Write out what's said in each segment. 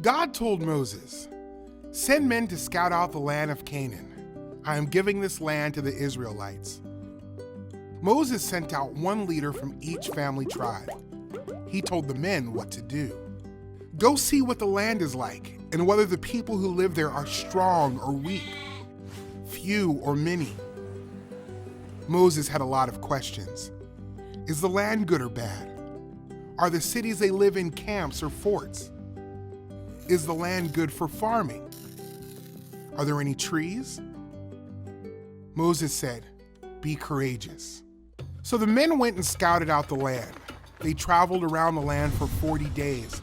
God told Moses, "Send men to scout out the land of Canaan. I am giving this land to the Israelites." Moses sent out one leader from each family tribe. He told the men what to do. Go see what the land is like and whether the people who live there are strong or weak, few or many. Moses had a lot of questions. Is the land good or bad? Are the cities they live in camps or forts? Is the land good for farming? Are there any trees? Moses said, "Be courageous." So the men went and scouted out the land. They traveled around the land for 40 days.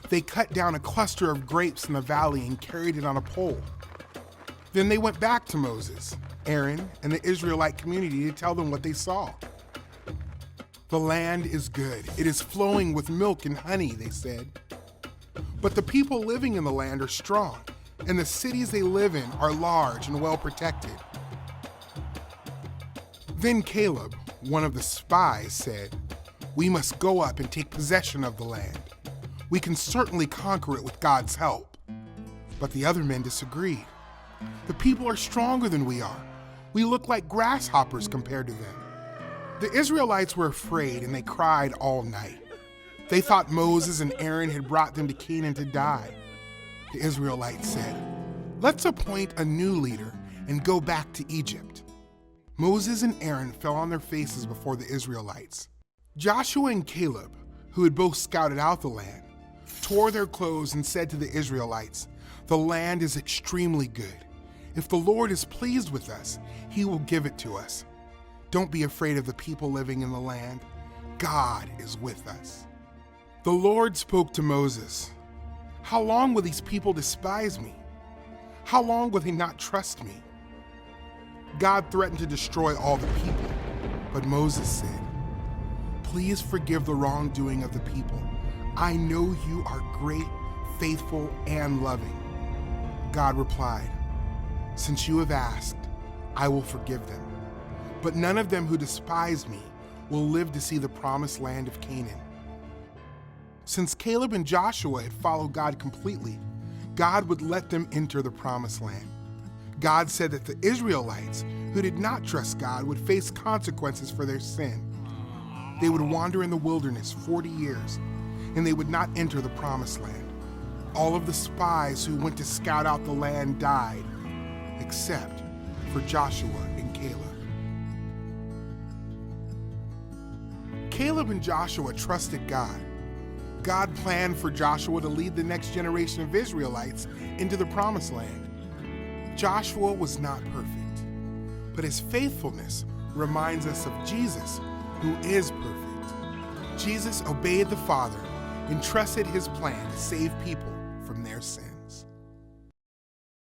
They cut down a cluster of grapes in the valley and carried it on a pole. Then they went back to Moses, Aaron, and the Israelite community to tell them what they saw. "The land is good. It is flowing with milk and honey," they said. "But the people living in the land are strong, and the cities they live in are large and well protected." Then Caleb, one of the spies, said, "We must go up and take possession of the land. We can certainly conquer it with God's help." But the other men disagreed. "The people are stronger than we are. We look like grasshoppers compared to them." The Israelites were afraid and they cried all night. They thought Moses and Aaron had brought them to Canaan to die. The Israelites said, "Let's appoint a new leader and go back to Egypt." Moses and Aaron fell on their faces before the Israelites. Joshua and Caleb, who had both scouted out the land, tore their clothes and said to the Israelites, "The land is extremely good. If the Lord is pleased with us, he will give it to us. Don't be afraid of the people living in the land. God is with us." The Lord spoke to Moses, "How long will these people despise me? How long will they not trust me?" God threatened to destroy all the people, but Moses said, "Please forgive the wrongdoing of the people. I know you are great, faithful, and loving." God replied, "Since you have asked, I will forgive them. But none of them who despise me will live to see the promised land of Canaan." Since Caleb and Joshua had followed God completely, God would let them enter the promised land. God said that the Israelites who did not trust God would face consequences for their sin. They would wander in the wilderness 40 years, and they would not enter the promised land. All of the spies who went to scout out the land died, except for Joshua and Caleb. Caleb and Joshua trusted God. God planned for Joshua to lead the next generation of Israelites into the promised land. Joshua was not perfect, but his faithfulness reminds us of Jesus, who is perfect. Jesus obeyed the Father and trusted his plan to save people from their sin.